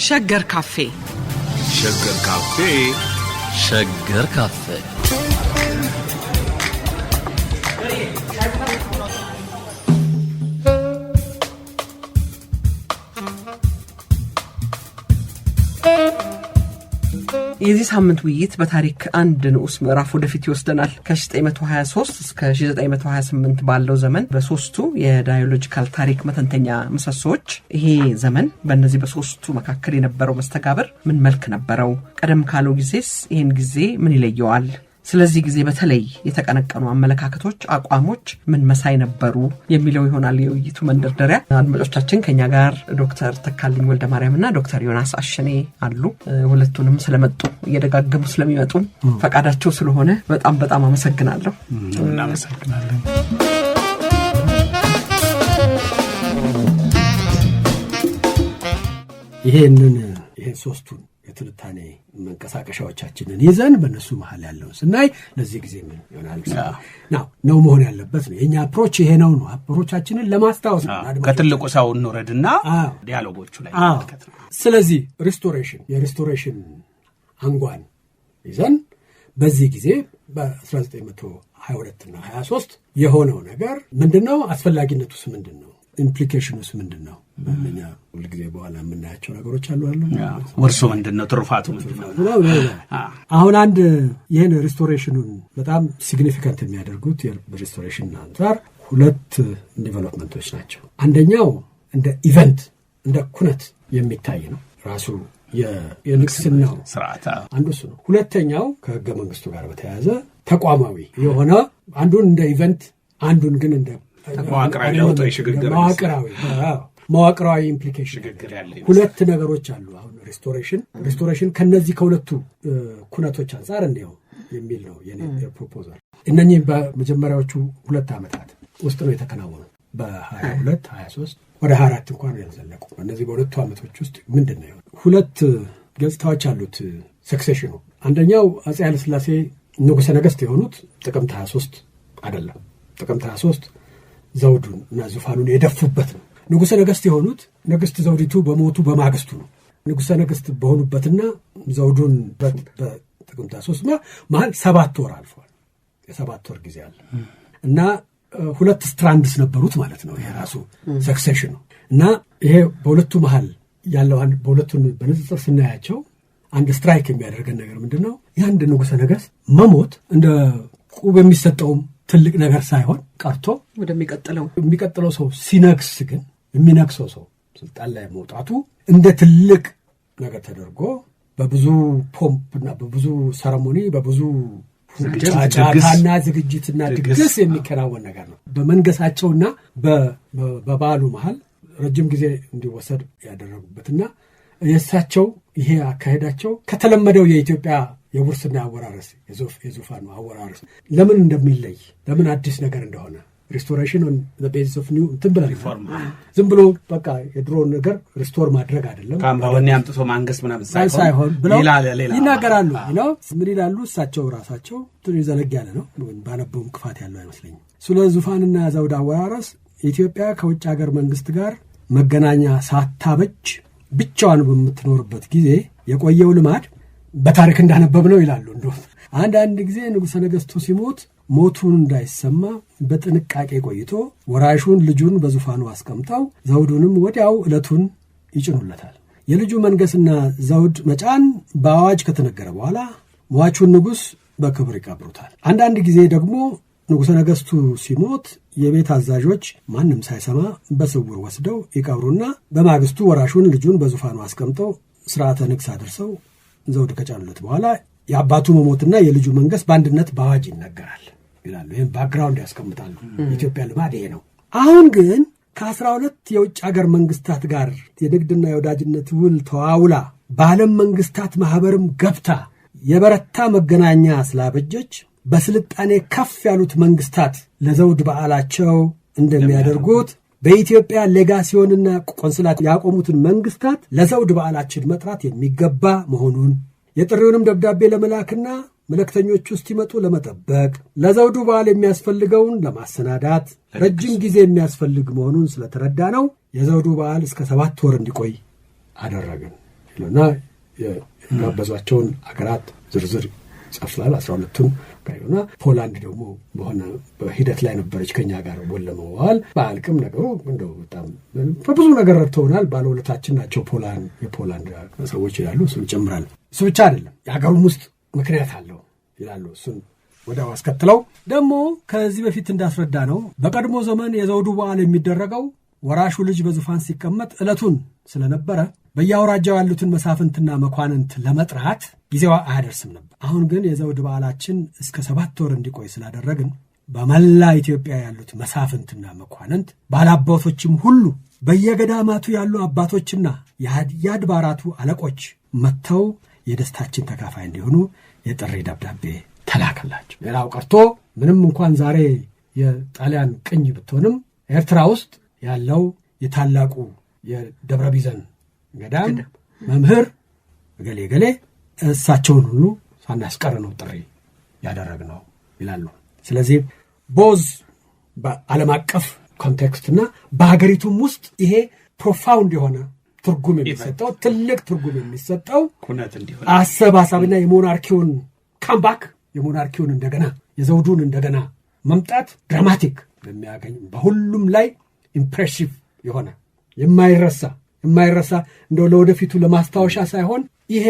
ሸገር ካፌ ሸገር ካፌ ሸገር ካፌ የዚህ ሳምንት ውይይት በታሪክ አንድ ንዑስ ምዕራፍ ወደፊት ይወስደናል። ከ923 እስከ 928 ባለው ዘመን በሶስቱ የዳያሎጂካል ታሪክ መተንተኛ ምሰሶች ይሄ ዘመን በእነዚህ በሶስቱ መካከል የነበረው መስተጋብር ምን መልክ ነበረው? ቀደም ካለው ጊዜስ ይህን ጊዜ ምን ይለየዋል? ስለዚህ ጊዜ በተለይ የተቀነቀኑ አመለካከቶች፣ አቋሞች ምን መሳይ ነበሩ የሚለው ይሆናል የውይይቱ መንደርደሪያ። አድማጮቻችን ከኛ ጋር ዶክተር ተካልኝ ወልደማርያምና ዶክተር ዮናስ አሸኔ አሉ። ሁለቱንም ስለመጡ እየደጋገሙ ስለሚመጡ ፈቃዳቸው ስለሆነ በጣም አመሰግናለሁ። እናመሰግናለን። ይሄን ሶስቱን የትንታኔ መንቀሳቀሻዎቻችንን ይዘን በእነሱ መሀል ያለውን ስናይ ለዚህ ጊዜ ምን ይሆናል ነው መሆን ያለበት ነው። የኛ አፕሮች ይሄ ነው። አፕሮቻችንን ለማስታወስ ከትልቁ ሰው እንወረድና ዲያሎጎቹ ላይ ማለት ነው። ስለዚህ የሪስቶሬሽን አንጓን ይዘን በዚህ ጊዜ በ1922 እና 23 የሆነው ነገር ምንድነው? አስፈላጊነቱስ ምንድነው? ኢምፕሊኬሽኑስ ምንድነው? በእኛ ሁሉ ጊዜ በኋላ የምናያቸው ነገሮች አሉ። ወርሶ ምንድነው? ትሩፋቱ ምንድነው? አሁን አንድ ይህን ሪስቶሬሽኑን በጣም ሲግኒፊካንት የሚያደርጉት በሪስቶሬሽን አንጻር ሁለት ዴቨሎፕመንቶች ናቸው። አንደኛው እንደ ኢቨንት እንደ ኩነት የሚታይ ነው ራሱ የንግስናው ስርዓት አንዱ እሱ ነው። ሁለተኛው ከህገ መንግስቱ ጋር በተያያዘ ተቋማዊ የሆነ አንዱን እንደ ኢቨንት አንዱን ግን እንደ መዋቅራዊ ኢምፕሊኬሽን ሁለት ነገሮች አሉ። አሁን ሪስቶሬሽን ከነዚህ ከሁለቱ ኩነቶች አንጻር እንዲያው የሚል ነው የኔ ፕሮፖዛል። እነኚህ በመጀመሪያዎቹ 2 ዓመታት ውስጥ ነው የተከናወኑ። በ22 23 ወደ 24 እንኳን ያልዘለቁ እነዚህ በሁለቱ ዓመቶች ውስጥ ምንድነው ሁለት ገጽታዎች አሉት ሰክሴሽኑ። አንደኛው አፄ ኃይለ ሥላሴ ንጉሠ ነገሥት የሆኑት ጥቅምት 23 አይደለም። ጥቅምት 23 ዘውዱን እና ዙፋኑን የደፉበት ነው። ንጉሠ ነገሥት የሆኑት ንግሥት ዘውዲቱ በሞቱ በማግስቱ ነው። ንጉሠ ነገሥት በሆኑበትና ዘውዱን በጥቅምት 23 መሀል 7 ወር አልፏል። የ7 ወር ጊዜ አለ እና ሁለት ስትራንድስ ነበሩት ማለት ነው። ይሄ ራሱ ሰክሴሽን ነው እና ይሄ በሁለቱ መሀል ያለው በሁለቱን በንጽጽር ስናያቸው አንድ ስትራይክ የሚያደርገን ነገር ምንድነው? የአንድ ንጉሠ ነገሥት መሞት እንደ ቁብ የሚሰጠውም ትልቅ ነገር ሳይሆን ቀርቶ የሚቀጥለው ሰው ሲነግስ ግን የሚነግሰው ሰው ስልጣን ላይ መውጣቱ እንደ ትልቅ ነገር ተደርጎ በብዙ ፖምፕና በብዙ ሰረሞኒ በብዙ ጫጫታና ዝግጅትና ድግስ የሚከናወን ነገር ነው። በመንገሳቸውና በበዓሉ መሃል ረጅም ጊዜ እንዲወሰድ ያደረጉበትና የእሳቸው ይሄ አካሄዳቸው ከተለመደው የኢትዮጵያ የውርስና አወራረስ የዙፋኑ አወራረስ ለምን እንደሚለይ ለምን አዲስ ነገር እንደሆነ ሪስቶሬሽን ኦን ዘ ቤዚስ ኦፍ ኒው ትምብላ ሪፎርም ዝም ብሎ በቃ የድሮ ነገር ሪስቶር ማድረግ አይደለም። ካምባውን ያምጥቶ ማንገስ ምናምን ሳይሆን ብለው ይናገራሉ ነው። ምን ይላሉ እሳቸው ራሳቸው? ትንሽ ዘለግ ያለ ነው ባነበውም ክፋት ያለው አይመስለኝም። ስለ ዙፋንና ዘውድ አወራረስ ኢትዮጵያ ከውጭ ሀገር መንግስት ጋር መገናኛ ሳታበጅ ብቻዋን በምትኖርበት ጊዜ የቆየው ልማድ በታሪክ እንዳነበብ ነው ይላሉ። እንደውም አንዳንድ ጊዜ ንጉሠ ነገሥቱ ሲሞት ሞቱን እንዳይሰማ በጥንቃቄ ቆይቶ ወራሹን ልጁን በዙፋኑ አስቀምጠው ዘውዱንም ወዲያው ዕለቱን ይጭኑለታል። የልጁ መንገስና ዘውድ መጫን በአዋጅ ከተነገረ በኋላ ሟቹን ንጉሥ በክብር ይቀብሩታል። አንዳንድ ጊዜ ደግሞ ንጉሠ ነገሥቱ ሲሞት የቤት አዛዦች ማንም ሳይሰማ በስውር ወስደው ይቀብሩና በማግስቱ ወራሹን ልጁን በዙፋኑ አስቀምጠው ስርዓተ ንግስ አድርሰው ዘውድ ከጫኑለት በኋላ የአባቱ መሞትና የልጁ መንገስ በአንድነት በአዋጅ ይነገራል ይላሉ። ይህም ባክግራውንድ ያስቀምጣሉ። የኢትዮጵያ ልማድ ይሄ ነው። አሁን ግን ከ12 የውጭ ሀገር መንግስታት ጋር የንግድና የወዳጅነት ውል ተዋውላ በዓለም መንግስታት ማህበርም ገብታ የበረታ መገናኛ ስላበጀች በስልጣኔ ከፍ ያሉት መንግስታት ለዘውድ በዓላቸው እንደሚያደርጉት በኢትዮጵያ ሌጋሲዮንና ቆንስላት ያቆሙትን መንግስታት ለዘውድ በዓላችን መጥራት የሚገባ መሆኑን የጥሪውንም ደብዳቤ ለመላክና መልእክተኞቹ እስኪመጡ ለመጠበቅ ለዘውዱ በዓል የሚያስፈልገውን ለማሰናዳት ረጅም ጊዜ የሚያስፈልግ መሆኑን ስለተረዳ ነው የዘውዱ በዓል እስከ 7 ወር እንዲቆይ አደረግን እና የጋበዟቸውን አገራት ዝርዝር ጽፏል። 12ቱን ጋይና ፖላንድ ደግሞ በሆነ በሂደት ላይ ነበረች ከኛ ጋር ወለመዋል በአልቅም ነገሩ እንደው በጣም በብዙ ነገር ረድተውናል። ባለውለታችን ናቸው የፖላንድ ሰዎች ይላሉ። እሱን ጨምራል። እሱ ብቻ አይደለም የሀገሩም ውስጥ ምክንያት አለው ይላሉ። እሱን ወዲያው አስከትለው ደግሞ ከዚህ በፊት እንዳስረዳ ነው በቀድሞ ዘመን የዘውዱ በዓል የሚደረገው ወራሹ ልጅ በዙፋን ሲቀመጥ ዕለቱን ስለነበረ በየአውራጃው ያሉትን መሳፍንትና መኳንንት ለመጥራት ጊዜው አያደርስም ነበር። አሁን ግን የዘውድ በዓላችን እስከ 7 ወር እንዲቆይ ስላደረግን በመላ ኢትዮጵያ ያሉት መሳፍንትና መኳንንት ባላባቶችም ሁሉ በየገዳማቱ ያሉ አባቶችና የአድባራቱ አለቆች መጥተው የደስታችን ተካፋይ እንዲሆኑ የጥሪ ደብዳቤ ተላከላቸው። ሌላው ቀርቶ ምንም እንኳን ዛሬ የጣሊያን ቅኝ ብትሆንም ኤርትራ ውስጥ ያለው የታላቁ የደብረ ቢዘን ገዳም መምህር ገሌ እሳቸውን ሁሉ ሳናስቀር ነው ጥሪ ያደረግነው ይላሉ። ስለዚህ ቦዝ በዓለም አቀፍ ኮንቴክስትና በሀገሪቱም ውስጥ ይሄ ፕሮፋውንድ የሆነ ትርጉም የሚሰጠው ትልቅ ትርጉም የሚሰጠው ኩነት እንዲሆን አሰባሳቢና የሞናርኪውን ካምባክ የሞናርኪውን እንደገና የዘውዱን እንደገና መምጣት ድራማቲክ በሚያገኝ በሁሉም ላይ ኢምፕሬሲቭ የሆነ የማይረሳ እንደው ለወደፊቱ ለማስታወሻ ሳይሆን ይሄ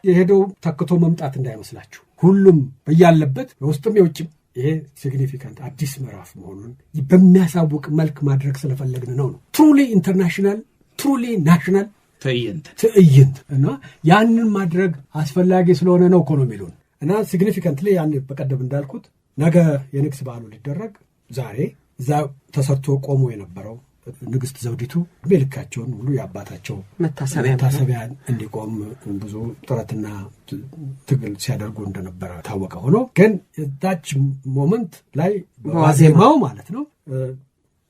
የሄደው ተክቶ መምጣት እንዳይመስላችሁ ሁሉም በያለበት በውስጥም የውጭም ይሄ ሲግኒፊካንት አዲስ ምዕራፍ መሆኑን በሚያሳውቅ መልክ ማድረግ ስለፈለግን ነው። ትሩሊ ኢንተርናሽናል ትሩሊ ናሽናል ትዕይንት እና ያንን ማድረግ አስፈላጊ ስለሆነ ነው ኢኮኖሚሉን እና ሲግኒፊካንትሊ ያን በቀደም እንዳልኩት ነገ የንግስ በዓሉ ሊደረግ ዛሬ እዛ ተሰርቶ ቆሞ የነበረው ንግስት ዘውዲቱ በልካቸውን ሁሉ ያባታቸው መታሰቢያ እንዲቆም ብዙ ጥረትና ትግል ሲያደርጉ እንደነበረ ታወቀ። ሆኖ ግን ታች ሞመንት ላይ ዋዜማው ማለት ነው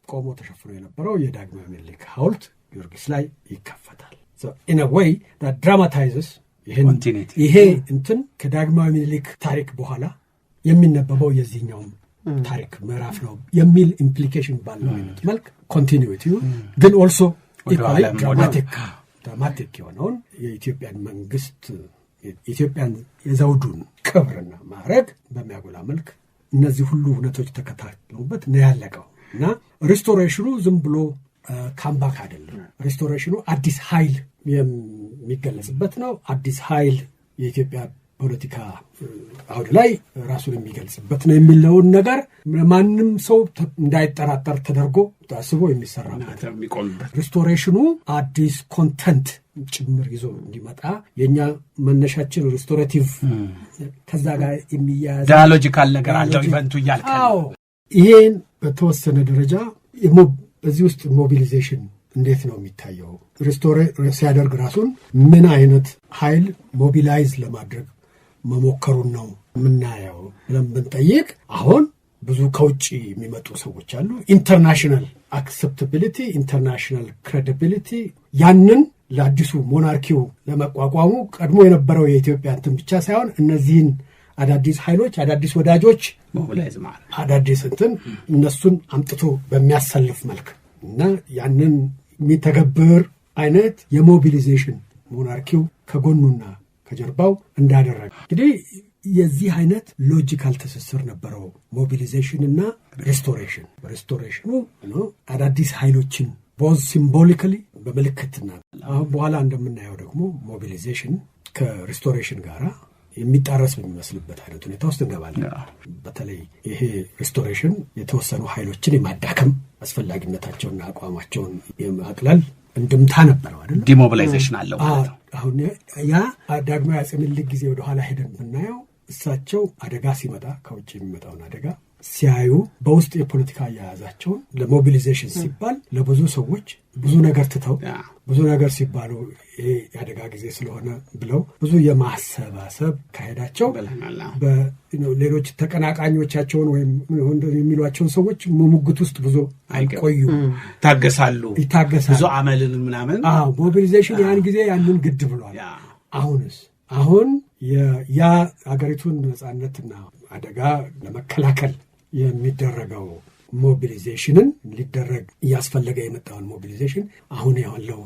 ቆሞ ተሸፍኖ የነበረው የዳግማዊ ምኒልክ ሐውልት ጊዮርጊስ ላይ ይከፈታል። so in a way that dramatizes ይሄ እንትን ከዳግማዊ ምኒልክ ታሪክ በኋላ የሚነበበው የዚህኛው ታሪክ ምዕራፍ ነው የሚል ኢምፕሊኬሽን ባለው አይነት መልክ ኮንቲኒዩቲ ግን ኦልሶ ኢኳሊ ድራማቲክ የሆነውን የኢትዮጵያን መንግስት የኢትዮጵያን የዘውዱን ክብርና ማዕረግ በሚያጎላ መልክ እነዚህ ሁሉ ሁነቶች ተከታትለውበት ነው ያለቀው እና ሪስቶሬሽኑ ዝም ብሎ ካምባክ አይደለም። ሪስቶሬሽኑ አዲስ ኃይል የሚገለጽበት ነው። አዲስ ኃይል የኢትዮጵያ ፖለቲካ አውድ ላይ ራሱን የሚገልጽበት ነው የሚለውን ነገር ማንም ሰው እንዳይጠራጠር ተደርጎ ታስቦ የሚሰራበት ሪስቶሬሽኑ አዲስ ኮንተንት ጭምር ይዞ እንዲመጣ የኛ መነሻችን ሪስቶሬቲቭ ከዛ ጋር የሚያያዝ ዳያሎጂካል ነገር አለው ኢቨንቱ ይያልካል። ይሄን በተወሰነ ደረጃ በዚህ ውስጥ ሞቢሊዜሽን እንዴት ነው የሚታየው? ሪስቶሬ ሲያደርግ ራሱን ምን አይነት ኃይል ሞቢላይዝ ለማድረግ መሞከሩን ነው የምናየው ብለን ብንጠይቅ አሁን ብዙ ከውጭ የሚመጡ ሰዎች አሉ። ኢንተርናሽናል አክሴፕታቢሊቲ ኢንተርናሽናል ክሬዲቢሊቲ ያንን ለአዲሱ ሞናርኪው ለመቋቋሙ ቀድሞ የነበረው የኢትዮጵያ እንትን ብቻ ሳይሆን እነዚህን አዳዲስ ኃይሎች አዳዲስ ወዳጆች ሞቢላይዝ ማለት አዳዲስ እንትን እነሱን አምጥቶ በሚያሰልፍ መልክ እና ያንን የሚተገብር አይነት የሞቢሊዜሽን ሞናርኪው ከጎኑና ከጀርባው እንዳደረገ እንግዲህ የዚህ አይነት ሎጂካል ትስስር ነበረው ሞቢሊዜሽን እና ሪስቶሬሽን። ሪስቶሬሽኑ አዳዲስ ኃይሎችን ቦዝ ሲምቦሊካሊ በምልክትና አሁን በኋላ እንደምናየው ደግሞ ሞቢሊዜሽን ከሪስቶሬሽን ጋራ የሚጣረስ በሚመስልበት አይነት ሁኔታ ውስጥ እንገባለን። በተለይ ይሄ ሪስቶሬሽን የተወሰኑ ኃይሎችን የማዳከም አስፈላጊነታቸውና አቋማቸውን የማቅለል እንድምታ ነበረው አይደል? ዲሞቢላይዜሽን አለው ማለት ነው። አሁን ያ ዳግማዊ አፄ ምኒልክ ጊዜ ወደ ኋላ ሄደን ብናየው እሳቸው አደጋ ሲመጣ ከውጭ የሚመጣውን አደጋ ሲያዩ በውስጥ የፖለቲካ አያያዛቸውን ለሞቢሊዜሽን ሲባል ለብዙ ሰዎች ብዙ ነገር ትተው ብዙ ነገር ሲባሉ ይሄ የአደጋ ጊዜ ስለሆነ ብለው ብዙ የማሰባሰብ ካሄዳቸው ሌሎች ተቀናቃኞቻቸውን ወይም የሚሏቸውን ሰዎች ሙግት ውስጥ ብዙ አይቆዩ ይታገሳሉ። ብዙ አመልን ምናምን ሞቢሊዜሽን ያን ጊዜ ያንን ግድ ብሏል። አሁን ያ አገሪቱን ነጻነትና አደጋ ለመከላከል የሚደረገው ሞቢሊዜሽንን ሊደረግ እያስፈለገ የመጣውን ሞቢሊዜሽን አሁን ያለው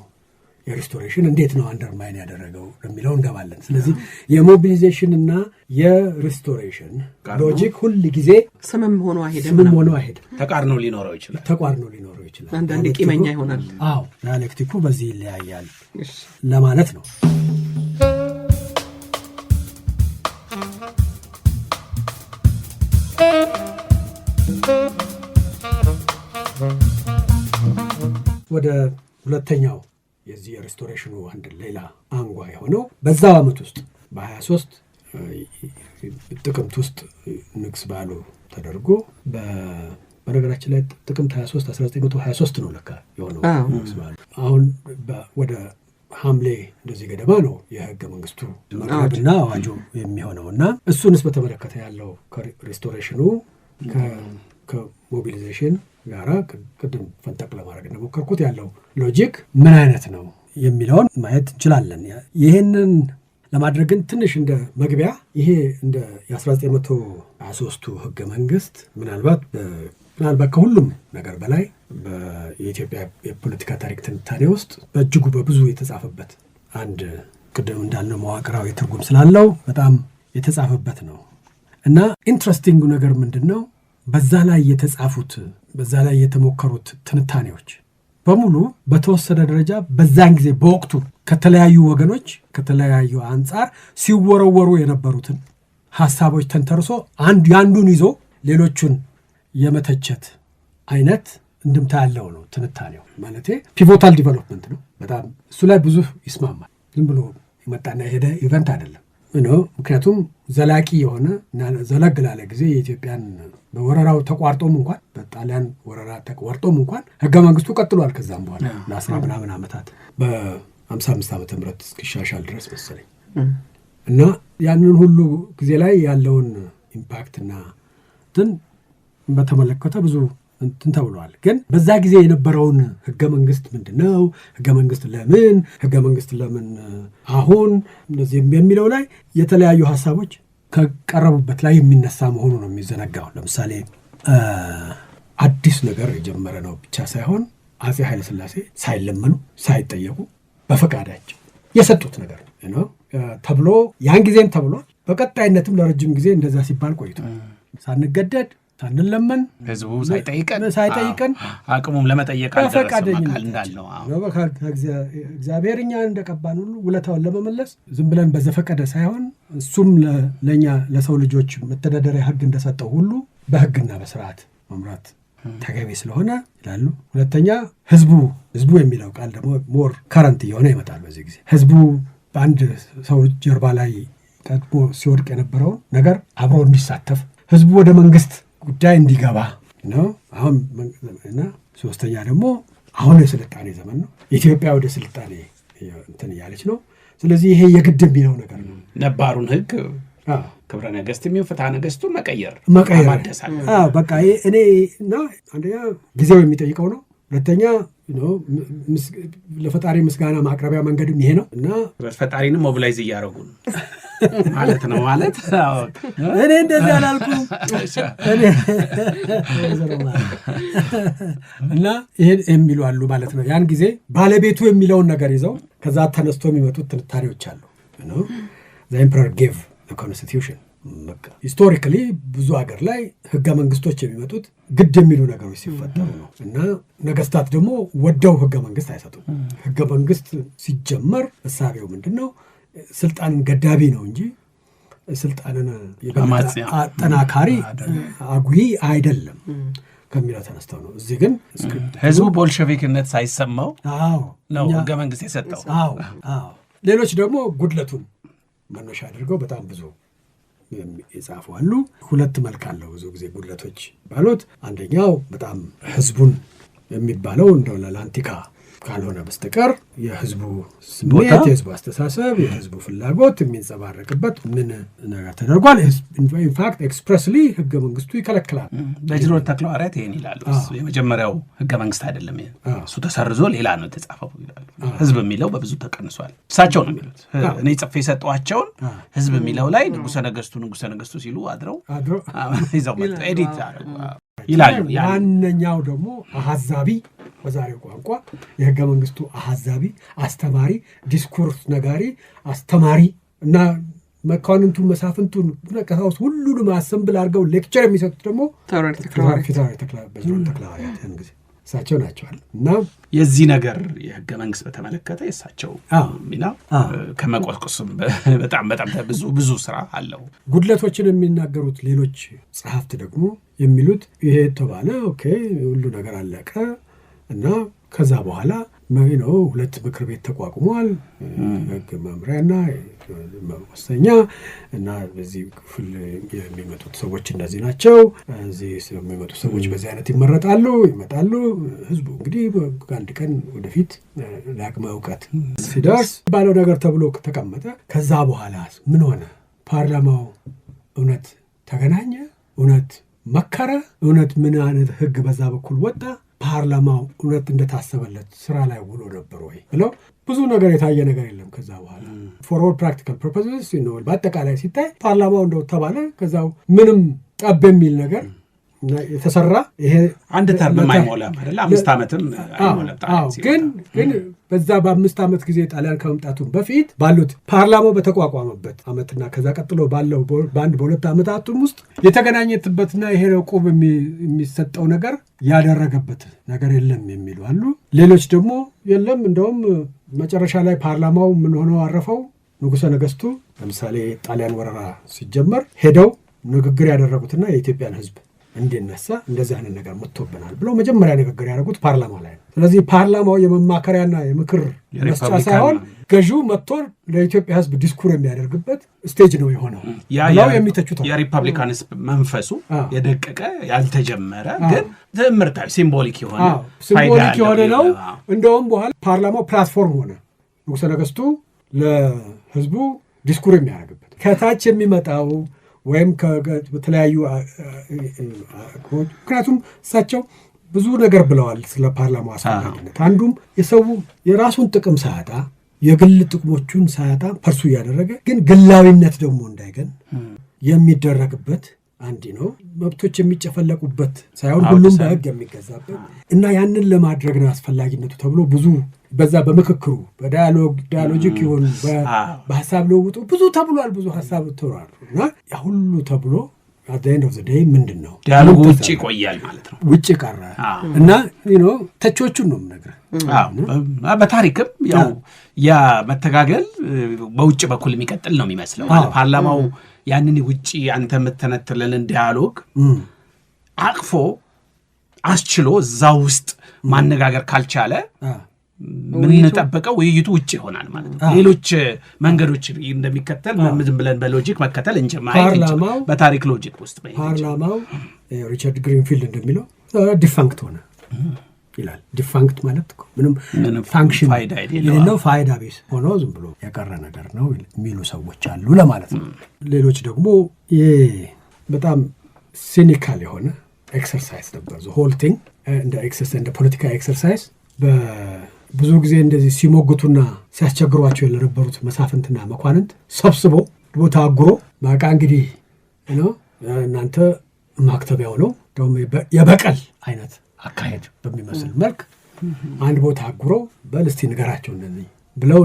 የሪስቶሬሽን እንዴት ነው አንደርማይን ያደረገው የሚለው እንገባለን። ስለዚህ የሞቢሊዜሽን እና የሪስቶሬሽን ሎጂክ ሁል ጊዜ ስምም ሆኖ አይሄድም። ተቃርኖ ሊኖረው ይችላል። አንዳንድ ቂመኛ ይሆናል። አዎ ዳያሌክቲኩ በዚህ ይለያያል ለማለት ነው። ወደ ሁለተኛው የዚህ የሪስቶሬሽኑ አንድ ሌላ አንጓ የሆነው በዛው ዓመት ውስጥ በ23 ጥቅምት ውስጥ ንግስ በዓሉ ተደርጎ በነገራችን ላይ ጥቅምት 23 1923 ነው ለካ የሆነው ንግስ በዓሉ። አሁን ወደ ሐምሌ እንደዚህ ገደማ ነው የህገ መንግስቱ መቅረብና አዋጁ የሚሆነውና እሱንስ በተመለከተ ያለው ሪስቶሬሽኑ ከሞቢሊዜሽን ጋራ ቅድም ፈንጠቅ ለማድረግ እንደሞከርኩት ያለው ሎጂክ ምን አይነት ነው የሚለውን ማየት እንችላለን። ይህንን ለማድረግ ግን ትንሽ እንደ መግቢያ ይሄ እንደ የ1923ቱ ህገ መንግስት ምናልባት ከሁሉም ነገር በላይ የኢትዮጵያ የፖለቲካ ታሪክ ትንታኔ ውስጥ በእጅጉ በብዙ የተጻፈበት አንድ ቅድም እንዳልነው መዋቅራዊ ትርጉም ስላለው በጣም የተጻፈበት ነው እና ኢንትረስቲንጉ ነገር ምንድን ነው? በዛ ላይ የተሞከሩት ትንታኔዎች በሙሉ በተወሰነ ደረጃ በዛን ጊዜ በወቅቱ ከተለያዩ ወገኖች ከተለያዩ አንጻር ሲወረወሩ የነበሩትን ሐሳቦች ተንተርሶ አንዱን ይዞ ሌሎቹን የመተቸት አይነት እንድምታ ያለው ነው ትንታኔው። ማለቴ ፒቮታል ዲቨሎፕመንት ነው። በጣም እሱ ላይ ብዙ ይስማማል። ዝም ብሎ የመጣና የሄደ ኢቨንት አይደለም ነው። ምክንያቱም ዘላቂ የሆነ ዘለግ ላለ ጊዜ የኢትዮጵያን በወረራው ተቋርጦም እንኳን በጣሊያን ወረራ ተቋርጦም እንኳን ህገ መንግስቱ ቀጥሏል። ከዛም በኋላ ለ10 ምናምን ዓመታት በ55 ዓመተ ምህረት እስኪሻሻል ድረስ መሰለኝ እና ያንን ሁሉ ጊዜ ላይ ያለውን ኢምፓክትና በተመለከተ ብዙ እንትን ተብሏል። ግን በዛ ጊዜ የነበረውን ህገ መንግስት ምንድነው? ህገ መንግስት ለምን አሁን እንደዚህ የሚለው ላይ የተለያዩ ሐሳቦች ከቀረቡበት ላይ የሚነሳ መሆኑ ነው የሚዘነጋው። ለምሳሌ አዲስ ነገር የጀመረ ነው ብቻ ሳይሆን አፄ ኃይለ ሥላሴ ሳይለመኑ ሳይጠየቁ በፈቃዳቸው የሰጡት ነገር ነው ተብሎ ያን ጊዜም ተብሏል። በቀጣይነትም ለረጅም ጊዜ እንደዛ ሲባል ቆይቷል። ሳንገደድ ሳንለመን ህዝቡ ሳይጠይቀን አቅሙም ለመጠየቅ አልደረሰም እንዳልነው እግዚአብሔር እኛ እንደቀባን ሁሉ ውለታውን ለመመለስ ዝም ብለን በዘፈቀደ ሳይሆን እሱም ለኛ ለሰው ልጆች መተዳደሪያ ህግ እንደሰጠው ሁሉ በህግና በስርዓት መምራት ተገቢ ስለሆነ ይላሉ። ሁለተኛ ህዝቡ የሚለው ቃል ደግሞ ሞር ከረንት እየሆነ ይመጣል። በዚህ ጊዜ ህዝቡ በአንድ ሰው ጀርባ ላይ ቀጥሞ ሲወድቅ የነበረውን ነገር አብሮ እንዲሳተፍ ህዝቡ ወደ መንግስት ጉዳይ እንዲገባ ነው። አሁን እና ሶስተኛ ደግሞ አሁን የስልጣኔ ዘመን ነው። ኢትዮጵያ ወደ ስልጣኔ እንትን እያለች ነው። ስለዚህ ይሄ የግድ የሚለው ነገር ነው። ነባሩን ህግ ክብረ ነገስት የሚሆን ፍትሐ ነገስቱን መቀየር ማደሳል። በቃ እኔ እና አንደኛ ጊዜው የሚጠይቀው ነው። ሁለተኛ ለፈጣሪ ምስጋና ማቅረቢያ መንገድም ይሄ ነው እና ፈጣሪንም ሞቢላይዝ እያደረጉ ማለት ነው። ማለት እኔ እንደዚህ አላልኩም እና ይሄን የሚሉ አሉ ማለት ነው። ያን ጊዜ ባለቤቱ የሚለውን ነገር ይዘው ከዛ ተነስቶ የሚመጡት ትንታኔዎች አሉ ነው። the emperor gave the constitution ሂስቶሪካሊ ብዙ ሀገር ላይ ህገ መንግስቶች የሚመጡት ግድ የሚሉ ነገሮች ሲፈጠሩ ነው እና ነገስታት ደግሞ ወደው ህገ መንግስት አይሰጡም። ህገ መንግስት ሲጀመር እሳቤው ምንድነው? ስልጣንን ገዳቢ ነው እንጂ ስልጣንን አጠናካሪ አጉይ አይደለም ከሚለው ተነስተው ነው። እዚህ ግን ህዝቡ ቦልሸቪክነት ሳይሰማው ነው ህገ መንግስት የሰጠው። ሌሎች ደግሞ ጉድለቱን መነሻ አድርገው በጣም ብዙ የጻፉ አሉ። ሁለት መልክ አለው ብዙ ጊዜ ጉድለቶች ባሉት። አንደኛው በጣም ህዝቡን የሚባለው እንደው ለላንቲካ ካልሆነ በስተቀር የህዝቡ ስሜት፣ የህዝቡ አስተሳሰብ፣ የህዝቡ ፍላጎት የሚንጸባረቅበት ምን ነገር ተደርጓል። ኢንፋክት ኤክስፕሬስሊ ህገ መንግስቱ ይከለክላል። በጅሮት ተክለሐዋርያት ይሄን ይላሉ። የመጀመሪያው ህገ መንግስት አይደለም እሱ ተሰርዞ ሌላ ነው የተጻፈው ይላሉ። ህዝብ የሚለው በብዙ ተቀንሷል። እሳቸው ነው የሚሉት። እኔ ጽፌ የሰጧቸውን ህዝብ የሚለው ላይ ንጉሠ ነገሥቱ ሲሉ አድረው ይዘው መጥተው ኤዲት ይላሉ። ዋነኛው ደግሞ አሐዛቢ በዛሬው ቋንቋ የህገ መንግስቱ አሐዛቢ፣ አስተማሪ፣ ዲስኮርስ ነጋሪ፣ አስተማሪ እና መኳንንቱን መሳፍንቱን ቀሳውስ ሁሉንም አሰምብል አድርገው ሌክቸር የሚሰጡት ደግሞ ተክለሐዋርያት ጊዜ እሳቸው ናቸዋል። እና የዚህ ነገር የህገ መንግስት በተመለከተ የእሳቸው ሚና ከመቆስቆስም በጣም ብዙ ስራ አለው። ጉድለቶችን የሚናገሩት ሌሎች ጸሐፍት ደግሞ የሚሉት ይሄ ተባለ፣ ኦኬ ሁሉ ነገር አለቀ እና ከዛ በኋላ ነው 2 ምክር ቤት ተቋቁሟል፣ ህግ መምሪያና መወሰኛ እና በዚህ ክፍል የሚመጡት ሰዎች እነዚህ ናቸው፣ እዚህ የሚመጡ ሰዎች በዚህ አይነት ይመረጣሉ፣ ይመጣሉ። ህዝቡ እንግዲህ አንድ ቀን ወደፊት ለአቅመ እውቀት ሲደርስ ባለው ነገር ተብሎ ተቀመጠ። ከዛ በኋላ ምን ሆነ? ፓርላማው እውነት ተገናኘ? እውነት መከረ? እውነት ምን አይነት ህግ በዛ በኩል ወጣ? ፓርላማው እውነት እንደታሰበለት ስራ ላይ ውሎ ነበር ወይ ብለው ብዙ ነገር የታየ ነገር የለም። ከዛ በኋላ ፎር ኦል ፕራክቲካል ፐርፖዝስ በአጠቃላይ ሲታይ ፓርላማው እንደው ተባለ፣ ከዛው ምንም ጠብ የሚል ነገር የተሰራ ይሄ አንድ ተርም አይሞላም አይደል? 5 ዓመትም አይሞላም። ግን በዛ በ5 ዓመት ጊዜ ጣሊያን ከመምጣቱ በፊት ባሉት ፓርላማው በተቋቋመበት ዓመትና ከዛ ቀጥሎ ባለው በ2 ዓመታቱም ውስጥ የተገናኘትበትና ይሄ ዕቁብ የሚሰጠው ነገር ያደረገበት ነገር የለም የሚሉ አሉ። ሌሎች ደግሞ የለም እንደውም መጨረሻ ላይ ፓርላማው ምን ሆኖ አረፈው? ንጉሠ ነገሥቱ ለምሳሌ ጣሊያን ወረራ ሲጀመር ሄደው ንግግር ያደረጉትና የኢትዮጵያን ሕዝብ እንዲነሳ እንደዚህ አይነት ነገር መጥቶብናል ብለው መጀመሪያ ንግግር ያደረጉት ፓርላማ ላይ ነው። ስለዚህ ፓርላማው የመማከሪያና የምክር መስጫ ሳይሆን ገዢው መጥቶ ለኢትዮጵያ ሕዝብ ዲስኩር የሚያደርግበት ስቴጅ ነው የሆነው። ያው የሚተቹት የሪፐብሊካንስ መንፈሱ የደቀቀ ያልተጀመረ ግን ትምህርታዊ ሲምቦሊክ የሆነ ነው። እንደውም በኋላ ፓርላማው ፕላትፎርም ሆነ ንጉሠ ነገሥቱ ለሕዝቡ ዲስኩር የሚያደርግበት ከታች የሚመጣው ወይም ከተለያዩ ምክንያቱም እሳቸው ብዙ ነገር ብለዋል ስለ ፓርላማው አስፈላጊነት። አንዱም የሰው የራሱን ጥቅም ሳያጣ የግል ጥቅሞቹን ሳያጣ ፐርሱ እያደረገ ግን ግላዊነት ደግሞ እንዳይገን የሚደረግበት አንዲ ነው። መብቶች የሚጨፈለቁበት ሳይሆን ሁሉም በህግ የሚገዛበት እና ያንን ለማድረግ ነው አስፈላጊነቱ ተብሎ ብዙ በዛ በምክክሩ በዳያሎጂክ ይሆን በሐሳብ ለውጡ ብዙ ተብሏል። ብዙ ሐሳብ ተወራሉ እና ያ ሁሉ ተብሎ at the end of the day ምንድን ነው ዲያሎግ ውጪ ይቆያል ማለት ነው። ውጪ ቀረ እና ተቾቹን ነው የምነግርህ። በታሪክም ያው ያ መተጋገል በውጭ በኩል የሚቀጥል ነው የሚመስለው። ፓርላማው ያንን ውጪ አንተ የምትተነትለን ዲያሎግ አቅፎ አስችሎ እዛ ውስጥ ማነጋገር ካልቻለ ምንጠበቀው ውይይቱ ውጪ ይሆናል ማለት ነው። ሌሎች መንገዶች እንደሚከተል ምንም ብለን በሎጂክ መከተል እንጀማይት በታሪክ ሎጂክ ውስጥ ፓርላማው ሪቻርድ ግሪንፊልድ እንደሚለው ዲፋንክት ሆነ ይላል። ዲፋንክት ማለት ምንም ፋንክሽን የሌለው ፋይዳ ቢስ ሆኖ ዝም ብሎ የቀረ ነገር ነው የሚሉ ሰዎች አሉ ለማለት ነው። ሌሎች ደግሞ በጣም ሲኒካል የሆነ ኤክሰርሳይዝ ነበር ሆል ቲንግ እንደ ኤክሰርሳይዝ እንደ ፖለቲካ ኤክሰርሳይዝ ብዙ ጊዜ እንደዚህ ሲሞግቱና ሲያስቸግሯቸው የነበሩት መሳፍንትና መኳንንት ሰብስቦ ቦታ አጉሮ ማቃ እንግዲህ እናንተ ማክተቢያው ነው ደግሞ የበቀል አይነት አካሄድ በሚመስል መልክ አንድ ቦታ አጉሮ በልስቲ ንገራቸው እንደዚህ ብለው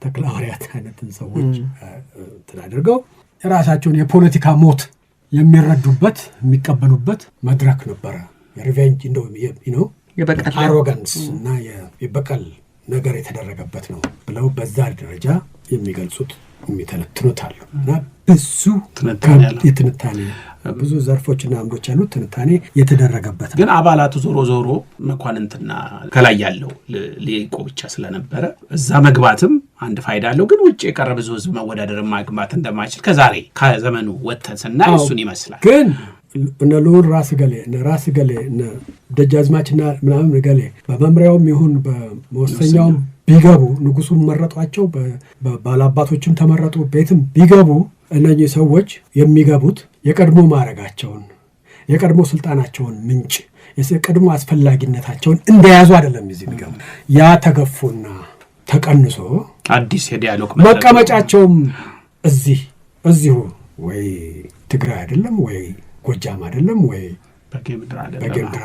ተክለሐዋርያት አይነትን ሰዎች ተናደርገው የራሳቸውን የፖለቲካ ሞት የሚረዱበት የሚቀበሉበት መድረክ ነበረ። የሪቬንጅ እንደው የበቀል አሮጋንስ እና የበቀል ነገር የተደረገበት ነው ብለው በዛ ደረጃ የሚገልጹት የሚተነትኑት አሉ እና ብዙ የትንታኔ ብዙ ዘርፎችና አምዶች ያሉት ትንታኔ የተደረገበት ግን አባላቱ ዞሮ መኳንንትና ከላይ ያለው ሊቆ ብቻ ስለነበረ እዛ መግባትም አንድ ፋይዳ አለው። ግን ውጭ የቀረ ብዙ ህዝብ መወዳደር ማግባት እንደማይችል ከዛሬ ከዘመኑ ወተን ስናይ እሱን ይመስላል። ግን እነ ልዑል ራስ ገሌ እነ ደጃዝማችና ምናምን ገሌ በመምሪያውም ይሁን በመወሰኛውም ቢገቡ ንጉሱም መረጧቸው፣ ባላባቶችም ተመረጡ፣ ቤትም ቢገቡ እነኚህ ሰዎች የሚገቡት የቀድሞ ማዕረጋቸውን የቀድሞ ስልጣናቸውን ምንጭ የቀድሞ አስፈላጊነታቸውን እንደያዙ አይደለም። እዚህ ቢገቡ ያ ተገፉና ተቀንሶ አዲስ የዲያሎግ መቀመጫቸውም እዚሁ ወይ ትግራይ አይደለም ወይ ጎጃም አይደለም ወይ በጌምድር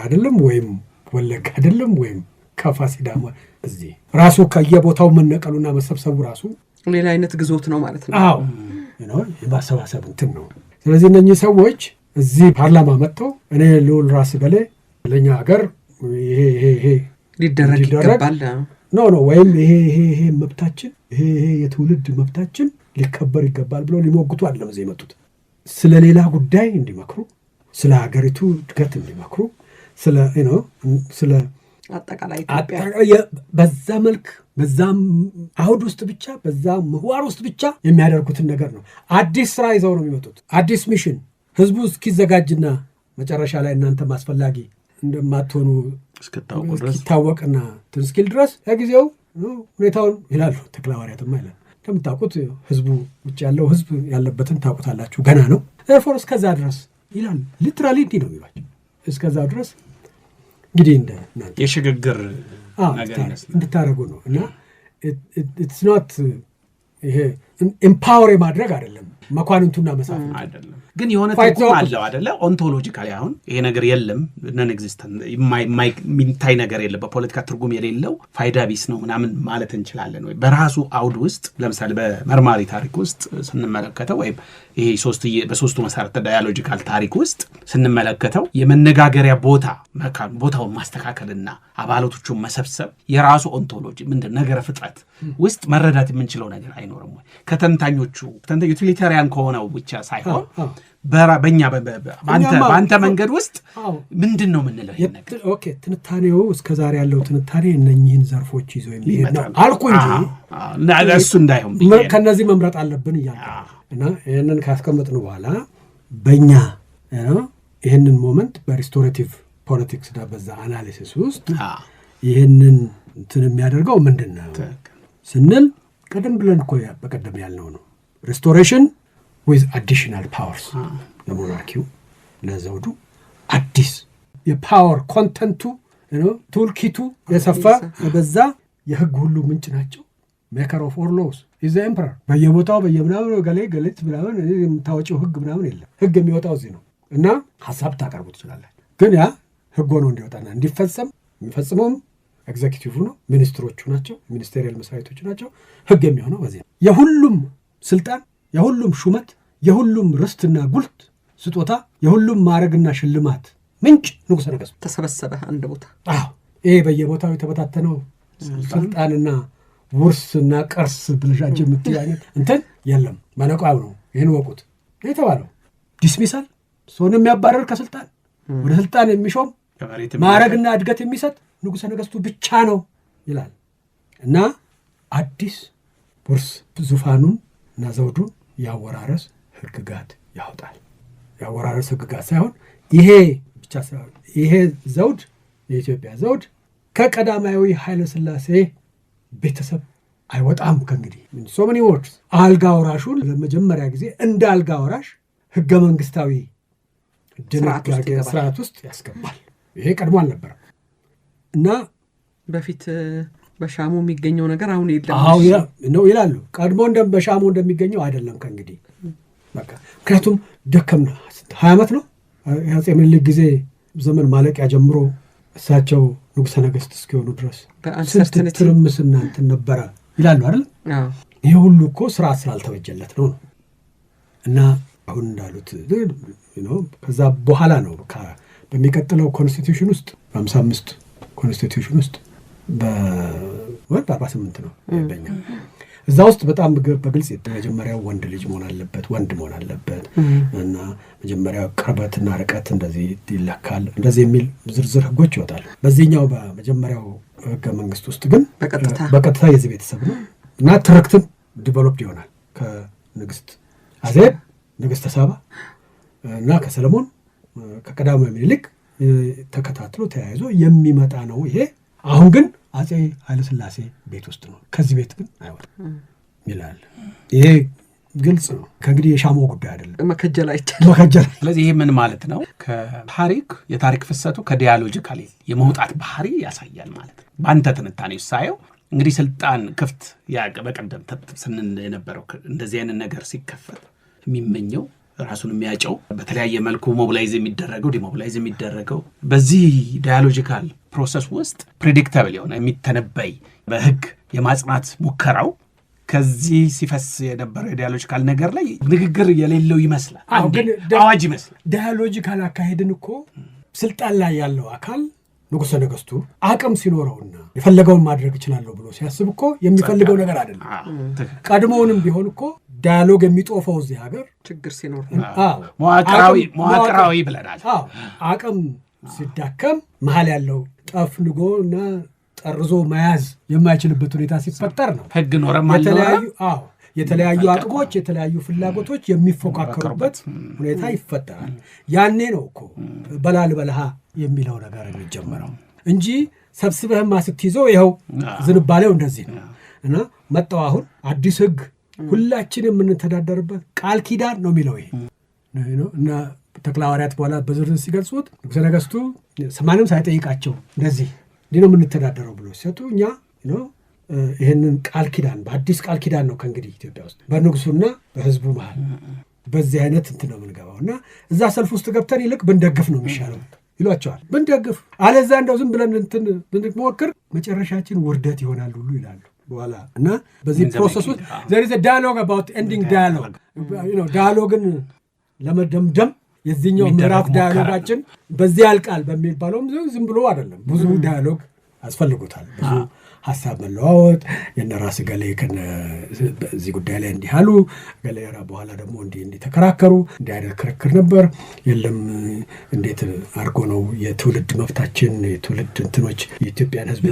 አይደለም ወይም ወለጋ አይደለም ወይም ከፋ ሲዳማ እዚህ ራሱ ከየቦታው መነቀሉና መሰብሰቡ ራሱ ሌላ አይነት ግዞት ነው ማለት ነው። አዎ የማሰባሰብ እንትን ነው። ስለዚህ እነኚህ ሰዎች እዚህ ፓርላማ መጥተው እኔ ልዑል ራስ በሌ ለኛ ሀገር ይሄ ሊደረግ ይገባል ነው ወይም ይሄ መብታችን ይሄ የትውልድ መብታችን ሊከበር ይገባል ብለው ሊሞግቱ አይደለም እዚህ የመጡት። ስለ ሌላ ጉዳይ እንዲመክሩ፣ ስለ ሀገሪቱ እድገት እንዲመክሩ፣ ስለ አጠቃላይ በዛ መልክ በዛ አውድ ውስጥ ብቻ በዛ ምህዋር ውስጥ ብቻ የሚያደርጉትን ነገር ነው። አዲስ ስራ ይዘው ነው የሚመጡት። አዲስ ሚሽን ህዝቡ እስኪዘጋጅና መጨረሻ ላይ እናንተ ማስፈላጊ እንደማትሆኑ እስኪታወቅና ትንስኪል ድረስ ለጊዜው ሁኔታውን ይላሉ። ተክለሐዋርያትማ ይላል። እንደምታውቁት ህዝቡ ውጭ ያለው ህዝብ ያለበትን ታውቁታላችሁ፣ ገና ነው። ኤርፎር እስከዛ ድረስ ይላል። ሊትራሊ እንዲህ ነው የሚባለው። እስከዛ ድረስ እንግዲህ እናንተ የሽግግር ነገር እንድታደርጉ ነው እና ኢትስ ኖት ይሄ ኤምፓወር የማድረግ አይደለም፣ መኳንንቱና መሳፍንቱ አይደለም። ግን የሆነ ትርጉም አለው አይደለ? ኦንቶሎጂካሊ አሁን ይሄ ነገር የለም፣ ነን ኤግዚስተንት የሚታይ ነገር የለም፣ በፖለቲካ ትርጉም የሌለው ፋይዳ ቢስ ነው ምናምን ማለት እንችላለን ወይ? በራሱ አውድ ውስጥ ለምሳሌ በመርማሪ ታሪክ ውስጥ ስንመለከተው ወይም ይሄ በሶስቱ መሰረተ ዳያሎጂካል ታሪክ ውስጥ ስንመለከተው የመነጋገሪያ ቦታውን ማስተካከልና አባላቶቹን መሰብሰብ የራሱ ኦንቶሎጂ ምንድን ነገረ ፍጥረት ውስጥ መረዳት የምንችለው ነገር አይኖርም ወይ? ከተንታኞቹ ዩቲሊታሪያን ከሆነው ብቻ ሳይሆን በእኛ በአንተ መንገድ ውስጥ ምንድን ነው የምንለው? ይሄ ነገር ኦኬ፣ ትንታኔው እስከዛሬ ያለው ትንታኔ እነኚህን ዘርፎች ይዞ የሚሄድ ነው አልኩ እንጂ እሱ እንዳይሆን ከነዚህ መምረጥ አለብን እያልኩ እና ይህንን ካስቀመጥን በኋላ በእኛ ይህንን ሞመንት በሪስቶሬቲቭ ፖለቲክስ እና በዛ አናሊሲስ ውስጥ ይህንን እንትን የሚያደርገው ምንድን ነው ስንል ቀደም ብለን እኮ በቀደም ያልነው ነው። ሪስቶሬሽን ዊዝ አዲሽናል ፓወርስ ለሞናርኪው ለዘውዱ አዲስ የፓወር ኮንተንቱ ቱልኪቱ የሰፋ በዛ የህግ ሁሉ ምንጭ ናቸው። ሜከር ኦፍ ኦል ሎውስ ኢዝ ኤምፐረር። በየቦታው በየምናምን ገሌት ምናምን የምታወጪው ህግ ምናምን የለም። ህግ የሚወጣው እዚህ ነው እና ሀሳብ ታቀርቡ ትችላለን። ግን ያ ህግ ሆኖ እንዲወጣና እንዲፈጸም የሚፈጽመውም ኤግዜኪቲቭ ነው፣ ሚኒስትሮቹ ናቸው፣ ሚኒስቴሪያል መስሪያ ቤቶቹ ናቸው። ህግ የሚሆነው በዚህ ነው። የሁሉም ስልጣን፣ የሁሉም ሹመት፣ የሁሉም ርስትና ጉልት ስጦታ፣ የሁሉም ማዕረግና ሽልማት ምንጭ ንጉሠ ነገሥቱ ተሰበሰበ አንድ ቦታ። አዎ ይሄ በየቦታው የተበታተነው ስልጣንና ውርስና ቅርስ ብልሻጅ የምትይ አይነት እንትን የለም። መነቋው ነው። ይህን ወቁት የተባለው ዲስሚሳል ሰውን የሚያባረር ከስልጣን ወደ ስልጣን የሚሾም ማዕረግና እድገት የሚሰጥ ንጉሠ ነገሥቱ ብቻ ነው ይላል እና አዲስ ውርስ ዙፋኑን እና ዘውዱን ያወራረስ ህግጋት ያወጣል። ያወራረስ ህግጋት ሳይሆን ይሄ ብቻ ሳይሆን ይሄ ዘውድ የኢትዮጵያ ዘውድ ከቀዳማዊ ኃይለ ሥላሴ ቤተሰብ አይወጣም። ከእንግዲህ ሶ መኒ ወርድስ አልጋ ወራሹን ለመጀመሪያ ጊዜ እንደ አልጋ ወራሽ ህገ መንግስታዊ ድንጋጌ ስርዓት ውስጥ ያስገባል። ይሄ ቀድሞ አልነበረም እና በፊት በሻሙ የሚገኘው ነገር አሁን የለም ነው ይላሉ። ቀድሞ በሻሙ እንደሚገኘው አይደለም ከእንግዲህ በቃ። ምክንያቱም ደከምና 20 ዓመት ነው የአፄ ምኒልክ ጊዜ ዘመን ማለቂያ ጀምሮ እሳቸው ንጉሠ ነገሥት እስኪሆኑ ድረስ ስንት ትርምስና እንትን ነበረ ይላሉ አይደል? ይሄ ሁሉ እኮ ስርዓት ስላልተበጀለት ነው እና አሁን እንዳሉት ከዛ በኋላ ነው በሚቀጥለው ኮንስቲቱሽን ውስጥ በ55 ኮንስቲቱሽን ውስጥ በ48 ነው በኛ እዛ ውስጥ በጣም በግልጽ መጀመሪያው ወንድ ልጅ መሆን አለበት እና መጀመሪያው ቅርበትና ርቀት እንደዚህ ይለካል እንደዚህ የሚል ዝርዝር ህጎች ይወጣሉ። በዚህኛው በመጀመሪያው ህገ መንግስት ውስጥ ግን በቀጥታ የዚህ ቤተሰብ ነው እና ትርክትም ዲቨሎፕድ ይሆናል ከንግስት አዜብ ንግስተ ሳባ እና ከሰለሞን ከቀዳማዊ ምኒልክ ተከታትሎ ተያይዞ የሚመጣ ነው ይሄ። አሁን ግን አፄ ኃይለሥላሴ ቤት ውስጥ ነው፣ ከዚህ ቤት ግን አይወጣም ይላል። ይሄ ግልጽ ነው። ከእንግዲህ የሻሞ ጉዳይ አይደለም፣ መከጀል አይቻልም። ስለዚህ ይሄ ምን ማለት ነው? የታሪክ ፍሰቱ ከዲያሎጂካሊ የመውጣት ባህሪ ያሳያል ማለት ነው። በአንተ ትንታኔ ሳየው እንግዲህ ስልጣን ክፍት በቀደም ስንን የነበረው እንደዚህ አይነት ነገር ሲከፈት የሚመኘው ራሱን የሚያጨው በተለያየ መልኩ ሞቢላይዝ የሚደረገው ዲሞቢላይዝ የሚደረገው በዚህ ዳያሎጂካል ፕሮሰስ ውስጥ ፕሬዲክታብል የሆነ የሚተነበይ በህግ የማጽናት ሙከራው ከዚህ ሲፈስ የነበረው የዳያሎጂካል ነገር ላይ ንግግር የሌለው ይመስላል። አዋጅ ይመስላል። ዳያሎጂካል አካሄድን እኮ ስልጣን ላይ ያለው አካል ንጉሠ ነገሥቱ አቅም ሲኖረውና የፈለገውን ማድረግ ይችላለሁ ብሎ ሲያስብ እኮ የሚፈልገው ነገር አይደለም። ቀድሞውንም ቢሆን እኮ ዳያሎግ የሚጦፈው እዚህ ሀገር ችግር ሲኖር መዋቅራዊ ብለናል። አቅም ሲዳከም መሀል ያለው ጠፍንጎ እና ጠርዞ መያዝ የማይችልበት ሁኔታ ሲፈጠር ነው ህግ ኖረም የተለያዩ አቅሞች የተለያዩ ፍላጎቶች የሚፎካከሩበት ሁኔታ ይፈጠራል። ያኔ ነው እኮ በላል በልሃ የሚለው ነገር የሚጀመረው እንጂ ሰብስበህማ ስትይዘው ይኸው ዝንባሌው እንደዚህ ነው። እና መጣው አሁን አዲስ ህግ ሁላችን የምንተዳደርበት ቃል ኪዳን ነው የሚለው ይሄ እና ተክለ ሐዋርያት በኋላ በዝርዝር ሲገልጹት ንጉሠ ነገሥቱ ሰማንም ሳይጠይቃቸው እንደዚህ እንዲህ ነው የምንተዳደረው ብሎ ሲሰጡ እኛ ይህንን ቃል ኪዳን በአዲስ ቃል ኪዳን ነው ከእንግዲህ ኢትዮጵያ ውስጥ በንጉሱና በህዝቡ መሃል በዚህ አይነት እንትን ነው የምንገባው እና እዛ ሰልፍ ውስጥ ገብተን ይልቅ ብንደግፍ ነው የሚሻለው ይሏቸዋል። ብንደግፍ አለዛ እንደው ዝም ብለን እንትን ብንሞክር መጨረሻችን ውርደት ይሆናል ሁሉ ይላሉ በኋላ እና በዚህ ፕሮሰስ ውስጥ there is a dialogue about ending dialogue ዳያሎግን ለመደምደም የዚህኛው ምዕራፍ ዳያሎጋችን በዚህ ያልቃል በሚባለውም ዝም ብሎ አይደለም። ብዙ ዳያሎግ ያስፈልጉታል። ብዙ ሐሳብ መለዋወጥ የነራስ ገሌ በዚህ ጉዳይ ላይ እንዲህ አሉ ገሌራ በኋላ ደግሞ እንዲህ ተከራከሩ እንዲህ አይነት ክርክር ነበር የለም እንዴት አድርጎ ነው የትውልድ መብታችን የትውልድ እንትኖች የኢትዮጵያን ህዝብ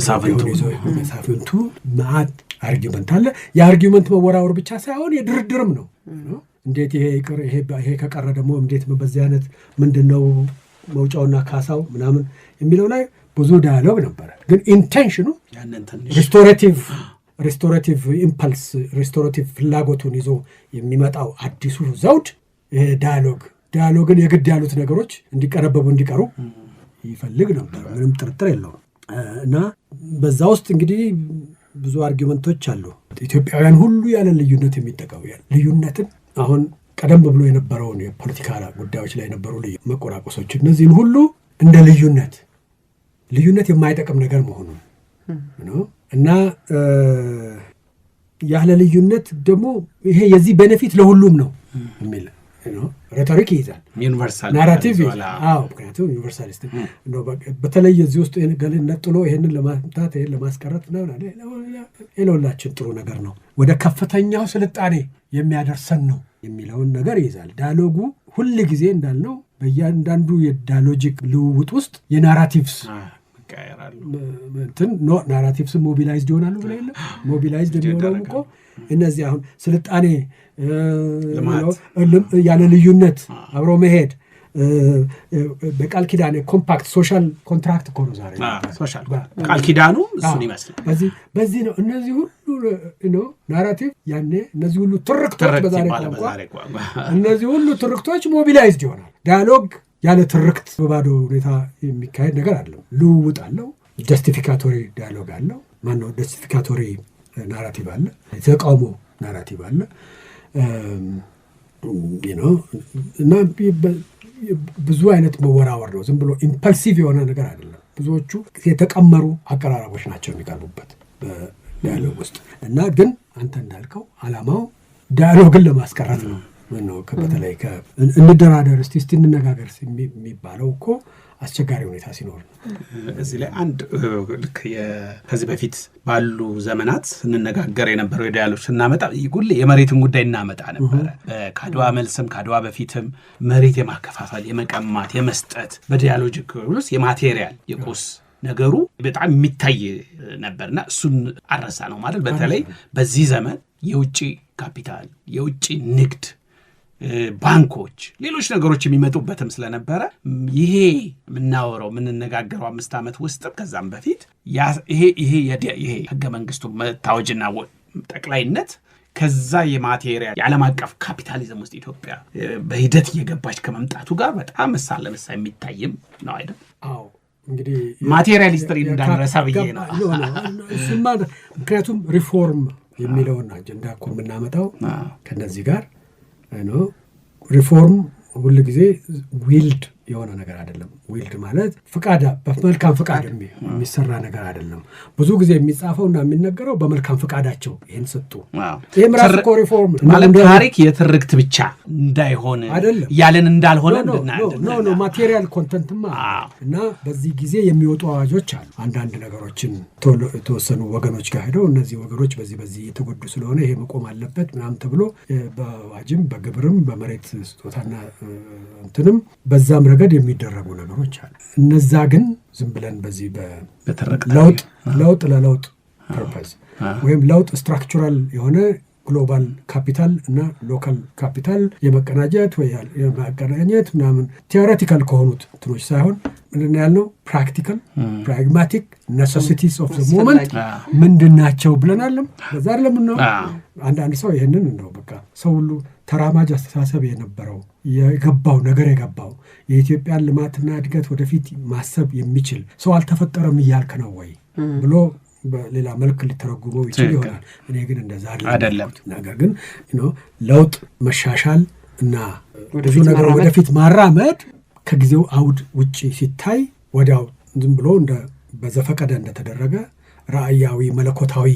መሳፍንቱ ማዕት አርጊመንት አለ። የአርጊመንት መወራወር ብቻ ሳይሆን የድርድርም ነው። እንዴት ይሄ ከቀረ ደግሞ እንዴት በዚህ አይነት ምንድነው መውጫውና ካሳው ምናምን የሚለው ላይ ብዙ ዳያሎግ ነበረ። ግን ኢንቴንሽኑ ሪስቶሬቲቭ ኢምፐልስ ሪስቶሬቲቭ ፍላጎቱን ይዞ የሚመጣው አዲሱ ዘውድ ዳያሎግን የግድ ያሉት ነገሮች እንዲቀሩ ይፈልግ ነበር። ምንም ጥርጥር የለውም። እና በዛ ውስጥ እንግዲህ ብዙ አርጊመንቶች አሉ። ኢትዮጵያውያን ሁሉ ያለ ልዩነት የሚጠቀሙ ልዩነትን አሁን ቀደም ብሎ የነበረውን የፖለቲካ ጉዳዮች ላይ የነበሩ መቆራቆሶች እነዚህን ሁሉ እንደ ልዩነት የማይጠቅም ነገር መሆኑን እና ያለ ልዩነት ደግሞ ይሄ የዚህ ቤኔፊት ለሁሉም ነው የሚል ሬቶሪክ ይይዛል። ናራቲቭ ምክንያቱም ዩኒቨርሳሊስት በተለይ እዚህ ውስጥ ነጥሎ ይሄንን ለማምጣት ይሄን ለማስቀረት ለሁላችን ጥሩ ነገር ነው ወደ ከፍተኛው ስልጣኔ የሚያደርሰን ነው የሚለውን ነገር ይይዛል። ዳያሎጉ ሁል ጊዜ እንዳልነው በእያንዳንዱ የዳያሎጂክ ልውውጥ ውስጥ የናራቲቭስ ናራቲቭስ ሞቢላይዝድ ይሆናሉ ብለ የለም ሞቢላይዝድ የሚሆነው እኮ እነዚህ አሁን ስልጣኔ ያለ ልዩነት አብሮ መሄድ በቃል ኪዳን ኮምፓክት ሶሻል ኮንትራክት እኮ ነው ዛሬ ሶሻል ቃል ኪዳኑ እሱን ይመስላል። በዚህ ነው እነዚህ ሁሉ ናራቲቭ ያኔ እነዚህ ሁሉ ትርክቶች በዛሬ ቋንቋ እነዚህ ሁሉ ትርክቶች ሞቢላይዝድ ይሆናል። ዳያሎግ ያለ ትርክት በባዶ ሁኔታ የሚካሄድ ነገር አይደለም። ልውውጥ አለው። ጀስቲፊካቶሪ ዳያሎግ አለው። ማነው ጀስቲፊካቶሪ ናራቲቭ አለ። የተቃውሞ ናራቲቭ አለ። እና ብዙ አይነት መወራወር ነው። ዝም ብሎ ኢምፐልሲቭ የሆነ ነገር አይደለም። ብዙዎቹ የተቀመሩ አቀራረቦች ናቸው የሚቀርቡበት በዳያሎግ ውስጥ እና ግን አንተ እንዳልከው ዓላማው ዳያሎግን ለማስቀረት ነው። በተለይ እንደራደር እስቲ እንነጋገር የሚባለው እኮ አስቸጋሪ ሁኔታ ሲኖር እዚህ ላይ አንድ ልክ ከዚህ በፊት ባሉ ዘመናት ስንነጋገር የነበረው የዳያሎግ ስናመጣ ሁሌ የመሬትን ጉዳይ እናመጣ ነበረ። ከአድዋ መልስም ከአድዋ በፊትም መሬት የማከፋፈል የመቀማት የመስጠት በዳያሎጂክ ውስጥ የማቴሪያል የቁስ ነገሩ በጣም የሚታይ ነበርና እሱን አረሳ ነው ማለት። በተለይ በዚህ ዘመን የውጭ ካፒታል የውጭ ንግድ ባንኮች ሌሎች ነገሮች የሚመጡበትም ስለነበረ ይሄ የምናወራው የምንነጋገረው 5 ዓመት ውስጥ ከዛም በፊት ይሄ ህገ መንግስቱ መታወጅና ጠቅላይነት ከዛ የማቴሪያል የዓለም አቀፍ ካፒታሊዝም ውስጥ ኢትዮጵያ በሂደት እየገባች ከመምጣቱ ጋር በጣም መሳ ለመሳ የሚታይም ነው አይደል? አዎ እንግዲህ ማቴሪያሊስት እንዳንረሳ ብዬ ነው። እሱማ ምክንያቱም ሪፎርም የሚለውን አጀንዳ እኮ የምናመጣው ከነዚህ ጋር ነው። ሪፎርም ሁል ጊዜ ዊልድ የሆነ ነገር አይደለም። ዊልድ ማለት ፍቃድ በመልካም ፍቃድ የሚሰራ ነገር አይደለም። ብዙ ጊዜ የሚጻፈውና የሚነገረው በመልካም ፍቃዳቸው ይሄን ሰጡ። ይሄም ራሱ እኮ ሪፎርም ማለት ታሪክ የትርክት ብቻ እንዳይሆን አይደለም ያለን እንዳልሆነ ነው ማቴሪያል ኮንተንትማ እና በዚህ ጊዜ የሚወጡ አዋጆች አሉ። አንዳንድ ነገሮችን የተወሰኑ ወገኖች ጋር ሄደው እነዚህ ወገኖች በዚህ የተጎዱ ስለሆነ ይሄ መቆም አለበት ምናምን ተብሎ በአዋጅም በግብርም በመሬት ስጦታና እንትንም በዛም ረገድ የሚደረጉ ነገሮች አሉ። እነዛ ግን ዝም ብለን በዚህ ለውጥ ለለውጥ ፐርፐዝ ወይም ለውጥ ስትራክቸራል የሆነ ግሎባል ካፒታል እና ሎካል ካፒታል የመቀናጀት ወይ የማቀናኘት ምናምን ቴዎሬቲካል ከሆኑት እንትኖች ሳይሆን ምንድን ያልነው ፕራክቲካል ፕራግማቲክ ኔሴሲቲስ ኦፍ ዘ ሞመንት ምንድን ናቸው ብለናልም። በዛ አይደለም ነው አንዳንድ ሰው ይሄንን እንደው በቃ ሰው ሁሉ ተራማጅ አስተሳሰብ የነበረው የገባው የኢትዮጵያን ልማትና እድገት ወደፊት ማሰብ የሚችል ሰው አልተፈጠረም እያልክ ነው ወይ ብሎ በሌላ መልክ ሊተረጉመው ይችል ይሆናል። እኔ ግን እንደዛ አይደለም። ነገር ግን ለውጥ መሻሻል እና ብዙ ነገር ወደፊት ማራመድ ከጊዜው አውድ ውጪ ሲታይ ወዲያው ዝም ብሎ እንደ በዘፈቀደ እንደተደረገ ራእያዊ መለኮታዊ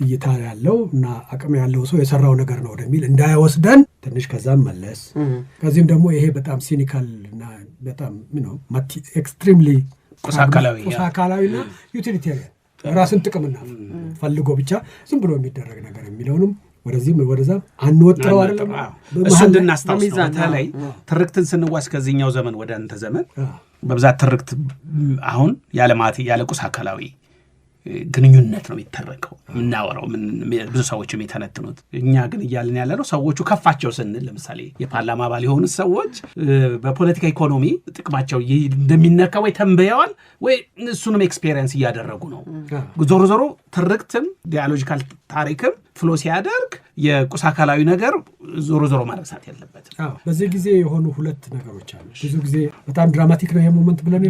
እይታ ያለው እና አቅም ያለው ሰው የሰራው ነገር ነው ወደሚል እንዳይወስደን ትንሽ ከዛም መለስ ከዚህም ደግሞ ይሄ በጣም ሲኒካል እና በጣም ኤክስትሪምሊ ቁሳካላዊና ዩቲሊቴሪያን ራስን ጥቅምና ፈልጎ ብቻ ዝም ብሎ የሚደረግ ነገር የሚለውንም ወደዚህም ወደዛም አንወጥረው አይደለም። እሱ እንድናስታውስ ነው። በተለይ ትርክትን ስንዋስ ከዚህኛው ዘመን ወደ አንተ ዘመን በብዛት ትርክት አሁን ያለ ቁሳካላዊ ግንኙነት ነው የሚተረከው የምናወራው ብዙ ሰዎች የሚተነትኑት። እኛ ግን እያልን ያለ ነው ሰዎቹ ከፋቸው ስንል ለምሳሌ የፓርላማ አባል የሆኑ ሰዎች በፖለቲካ ኢኮኖሚ ጥቅማቸው እንደሚነካ ወይ ተንበያዋል ወይ እሱንም ኤክስፔሪየንስ እያደረጉ ነው። ዞሮ ትርክትም ዲያሎጂካል ታሪክም ፍሎ ሲያደርግ የቁሳካላዊ ነገር ዞሮ ማረሳት ያለበት። በዚህ ጊዜ የሆኑ ሁለት ነገሮች አሉ። ብዙ ጊዜ በጣም ድራማቲክ ነው ይሄ ሞመንት ብለን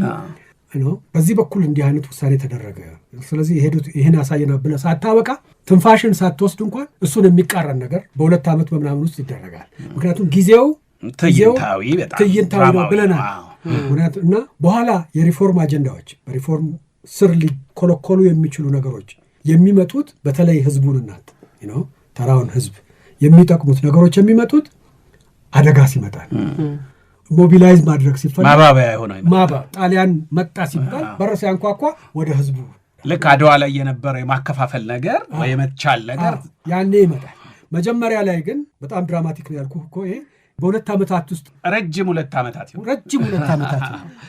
በዚህ በኩል እንዲህ አይነት ውሳኔ ተደረገ፣ ስለዚህ ይሄን ያሳየና ብለህ ሳታበቃ ትንፋሽን ሳትወስድ እንኳን እሱን የሚቃረን ነገር በሁለት ዓመት በምናምን ውስጥ ይደረጋል። ምክንያቱም ጊዜው ትዕይንታዊ ነው ብለናል እና በኋላ የሪፎርም አጀንዳዎች በሪፎርም ስር ሊኮለኮሉ የሚችሉ ነገሮች የሚመጡት በተለይ ህዝቡንና ተራውን ህዝብ የሚጠቅሙት ነገሮች የሚመጡት አደጋ ሲመጣል ሞቢላይዝ ማድረግ ሲፈልግ ማባበያ ይሆናል። ጣሊያን መጣ ሲባል በረስ ያንኳኳ ወደ ህዝቡ ልክ አድዋ ላይ የነበረ የማከፋፈል ነገር ወይ የመቻል ነገር ያኔ ይመጣል። መጀመሪያ ላይ ግን በጣም ድራማቲክ ነው ያልኩህ እኮ ይሄ በሁለት ዓመታት ውስጥ ረጅም ሁለት ዓመታት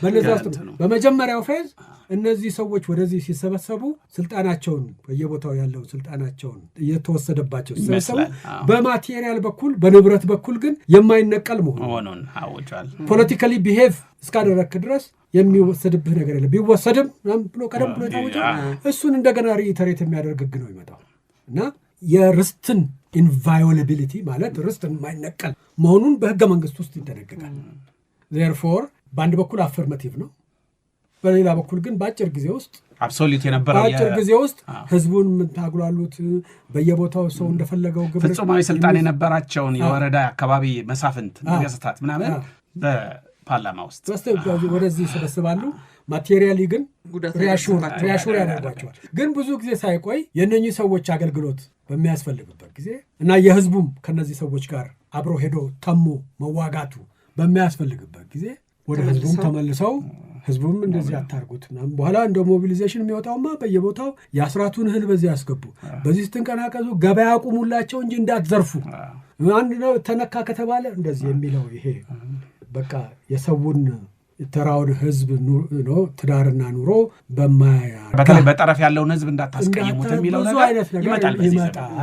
በነዛ ውስጥ በመጀመሪያው ፌዝ እነዚህ ሰዎች ወደዚህ ሲሰበሰቡ ስልጣናቸውን በየቦታው ያለው ስልጣናቸውን እየተወሰደባቸው ሲሰበሰቡ በማቴሪያል በኩል በንብረት በኩል ግን የማይነቀል መሆኑን አውጇል። ፖለቲካሊ ቢሄቭ እስካደረክ ድረስ የሚወሰድብህ ነገር የለም። ቢወሰድም ብሎ ቀደም ብሎ የታወጀው እሱን እንደገና ሪኢተሬት የሚያደርግ ህግ ነው ይመጣው እና የርስትን ኢንቫዮላቢሊቲ ማለት ርስት የማይነቀል መሆኑን በህገ መንግስት ውስጥ ይደነገጋል። ዜርፎር በአንድ በኩል አፈርማቲቭ ነው፣ በሌላ በኩል ግን በአጭር ጊዜ ውስጥ አብሶሉት የነበረው በአጭር ጊዜ ውስጥ ህዝቡን ታግሏሉት በየቦታው ሰው እንደፈለገው ግብር ፍጹማዊ ስልጣን የነበራቸውን የወረዳ አካባቢ መሳፍንት ነገስታት ምናምን በፓርላማ ውስጥ ወደዚህ ይሰበስባሉ። ማቴሪያሊ ግን ሪያሹር ያደርጓቸዋል። ግን ብዙ ጊዜ ሳይቆይ የእነኚህ ሰዎች አገልግሎት በሚያስፈልግበት ጊዜ እና የህዝቡም ከነዚህ ሰዎች ጋር አብሮ ሄዶ ተሞ መዋጋቱ በሚያስፈልግበት ጊዜ ወደ ህዝቡም ተመልሰው ህዝቡም እንደዚህ አታርጉት ምናምን በኋላ እንደ ሞቢሊዜሽን የሚወጣውማ በየቦታው የአስራቱን እህል በዚህ ያስገቡ፣ በዚህ ስትንቀናቀሱ ገበያ አቁሙላቸው እንጂ እንዳትዘርፉ፣ አንድ ነው ተነካ ከተባለ እንደዚህ የሚለው ይሄ በቃ የሰውን ተራውን ህዝብ ትዳርና ኑሮ በተለይ በጠረፍ ያለውን ህዝብ እንዳታስቀይሙት የሚለው ነገር ይመጣል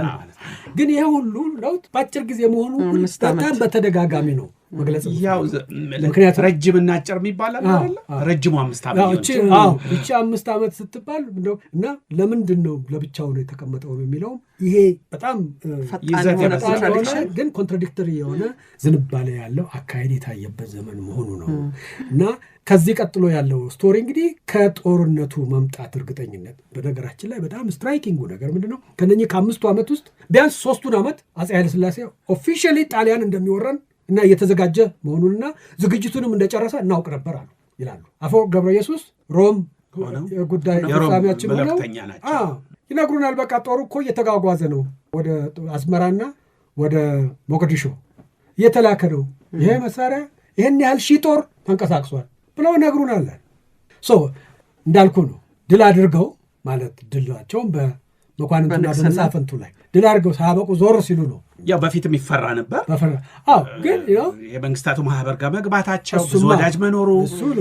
ማለት። ግን ይሄ ሁሉ ለውጥ በአጭር ጊዜ መሆኑ በጣም በተደጋጋሚ ነው መግለጽ ያው ምክንያቱም ረጅምና አጭር የሚባላል አይደል? ረጅሙ 5 ዓመት ይቺ 5 ዓመት ስትባል እና ለምንድን ነው ለብቻው ነው የተቀመጠው የሚለው ይሄ በጣም ግን ኮንትራዲክተሪ የሆነ ዝንባሌ ያለው አካሄድ የታየበት ዘመን መሆኑ ነው። እና ከዚህ ቀጥሎ ያለው ስቶሪ እንግዲህ ከጦርነቱ መምጣት እርግጠኝነት በነገራችን ላይ በጣም ስትራይኪንጉ ነገር ምንድነው ከነኚህ ከ5 ዓመት ውስጥ ቢያንስ 3ቱን ዓመት አፄ ኃይለ ሥላሴ ኦፊሻሊ ጣሊያን እንደሚወረን እና እየተዘጋጀ መሆኑንና ዝግጅቱንም እንደጨረሰ እናውቅ ነበር አሉ ይላሉ። አፈወርቅ ገብረ ኢየሱስ ሮም ጉዳይ ፍጻሜያችን ሆነው ይነግሩናል። በቃ ጦሩ እኮ እየተጓጓዘ ነው፣ ወደ አስመራና ወደ ሞቃዲሾ እየተላከ ነው፣ ይሄ መሳሪያ ይህን ያህል ሺህ ጦር ተንቀሳቅሷል ብለው ይነግሩናል። እንዳልኩ ነው ድል አድርገው ማለት ድላቸውም በመኳንንቱና በመሳፍንቱ ላይ ድል አድርገው ሳያበቁ ዞር ሲሉ ነው። ያው በፊትም ይፈራ ነበር። ግን የመንግስታቱ ማህበር ጋር መግባታቸው ብዙ ወዳጅ መኖሩ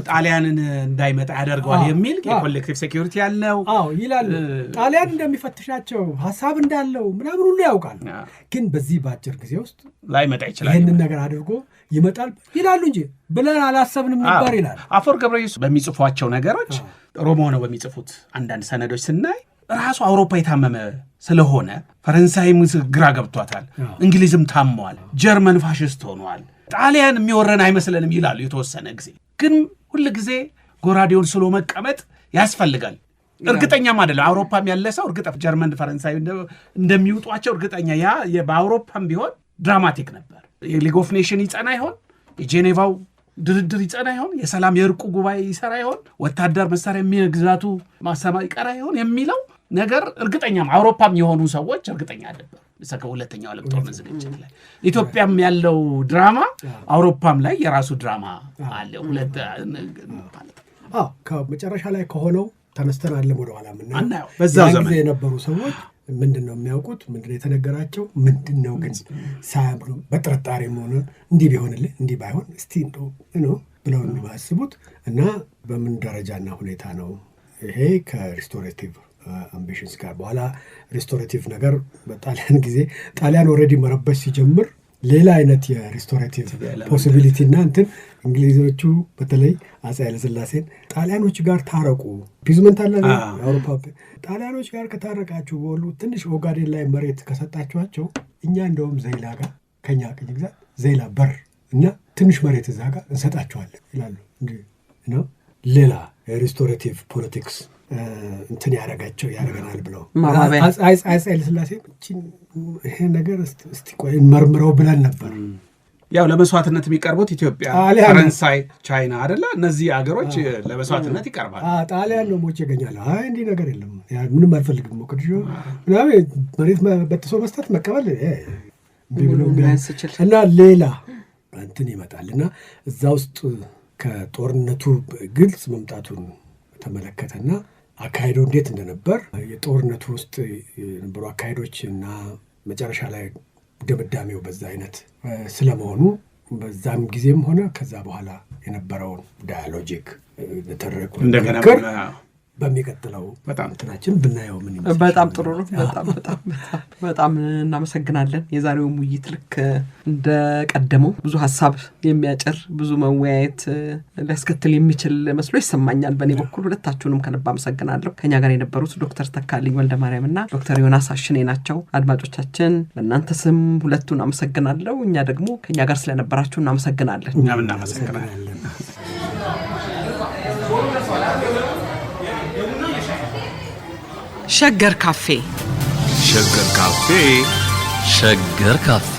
ጣሊያንን እንዳይመጣ ያደርገዋል የሚል የኮሌክቲቭ ሴኩሪቲ ያለው ይላል። ጣሊያን እንደሚፈትሻቸው ሀሳብ እንዳለው ምናምን ሁሉ ያውቃል። ግን በዚህ በአጭር ጊዜ ውስጥ ላይመጣ ይችላል፣ ይህንን ነገር አድርጎ ይመጣል ይላሉ እንጂ ብለን አላሰብንም ነበር ይላል። አፈወርቅ ገብረ ኢየሱስ በሚጽፏቸው ነገሮች ሮም ሆነው በሚጽፉት አንዳንድ ሰነዶች ስናይ ራሱ አውሮፓ የታመመ ስለሆነ ፈረንሳይም ግራ ገብቷታል፣ እንግሊዝም ታመዋል፣ ጀርመን ፋሽስት ሆኗል፣ ጣሊያን የሚወረን አይመስለንም ይላሉ። የተወሰነ ጊዜ ግን ሁል ጊዜ ጎራዴውን ስሎ መቀመጥ ያስፈልጋል። እርግጠኛም አይደለም አውሮፓም ያለ ሰው እርግጠ ጀርመን ፈረንሳይ እንደሚውጧቸው እርግጠኛ ያ በአውሮፓም ቢሆን ድራማቲክ ነበር። የሊግ ኦፍ ኔሽን ይጸና ይሆን? የጄኔቫው ድርድር ይጸና ይሆን? የሰላም የእርቁ ጉባኤ ይሰራ ይሆን? ወታደር መሳሪያ የሚግዛቱ ማሰማ ይቀራ ይሆን የሚለው ነገር እርግጠኛም አውሮፓም የሆኑ ሰዎች እርግጠኛ አይደለም። ሁለተኛው ዓለም ጦርነት ዝግጅት ላይ ኢትዮጵያም ያለው ድራማ አውሮፓም ላይ የራሱ ድራማ አለ። ሁለት ማለት ከመጨረሻ ላይ ከሆነው ተነስተን አለም ወደ ኋላ ምናየው በዛው ዘመን የነበሩ ሰዎች ምንድነው የሚያውቁት? ምንድነው የተነገራቸው? ምንድነው ግን ሳያምኑ በጥርጣሬ ሆነ እንዲህ ቢሆንልህ እንዲህ ባይሆን እስቲ ነው ብለው የሚያስቡት እና በምን ደረጃና ሁኔታ ነው ይሄ ከሪስቶሬቲቭ አምቢሽንስ ጋር በኋላ ሪስቶሬቲቭ ነገር በጣሊያን ጊዜ ጣሊያን ኦልሬዲ መረበሽ ሲጀምር ሌላ አይነት የሪስቶሬቲቭ ፖሲቢሊቲ እና እንትን እንግሊዞቹ በተለይ አፄ ኃይለሥላሴን ጣሊያኖች ጋር ታረቁ ፒዝመንት አለ አውሮፓ ጣሊያኖች ጋር ከታረቃችሁ በሉ ትንሽ ኦጋዴን ላይ መሬት ከሰጣችኋቸው እኛ እንደውም ዘይላ ጋር ከኛ ቅኝ ግዛት ዘይላ በር እና ትንሽ መሬት እዛ ጋር እንሰጣችኋለን ይላሉ። ነው ሌላ የሪስቶሬቲቭ ፖለቲክስ እንትን ያደረገናል ብለው አፄ ኃይለሥላሴ ይሄ ነገር እስቲ ቆይ እንመርምረው ብለን ነበር። ያው ለመስዋዕትነት የሚቀርቡት ኢትዮጵያ፣ ፈረንሳይ፣ ቻይና አይደለ? እነዚህ ሀገሮች ለመስዋዕትነት ይቀርባል። ጣሊያን ነው ሞቼ ይገኛል። እንዲህ ነገር የለም ምንም አልፈልግም ሞቃዲሾ መሬት በጥሶ መስጠት መቀበል እና ሌላ እንትን ይመጣል እና እዛ ውስጥ ከጦርነቱ ግልጽ መምጣቱን ተመለከተና አካሄዱ እንዴት እንደነበር የጦርነቱ ውስጥ የነበሩ አካሄዶች እና መጨረሻ ላይ ድምዳሜው በዛ አይነት ስለመሆኑ በዛም ጊዜም ሆነ ከዛ በኋላ የነበረውን ዳያሎጂክ ተደረጉ እንደገና በሚቀጥለው እንትናችን ብናየው ምን ይመስላል። በጣም ጥሩ ነው። በጣም እናመሰግናለን። የዛሬው ውይይት ልክ እንደቀደመው ብዙ ሀሳብ የሚያጭር ብዙ መወያየት ሊያስከትል የሚችል መስሎ ይሰማኛል። በእኔ በኩል ሁለታችሁንም ከልብ አመሰግናለሁ። ከኛ ጋር የነበሩት ዶክተር ተካልኝ ወልደማርያምና ዶክተር ዮናስ አሽኔ ናቸው። አድማጮቻችን በእናንተ ስም ሁለቱን አመሰግናለሁ። እኛ ደግሞ ከኛ ጋር ስለነበራችሁ እናመሰግናለን። እኛም እናመሰግናለን። ሸገር ካፌ ሸገር ካፌ ሸገር ካፌ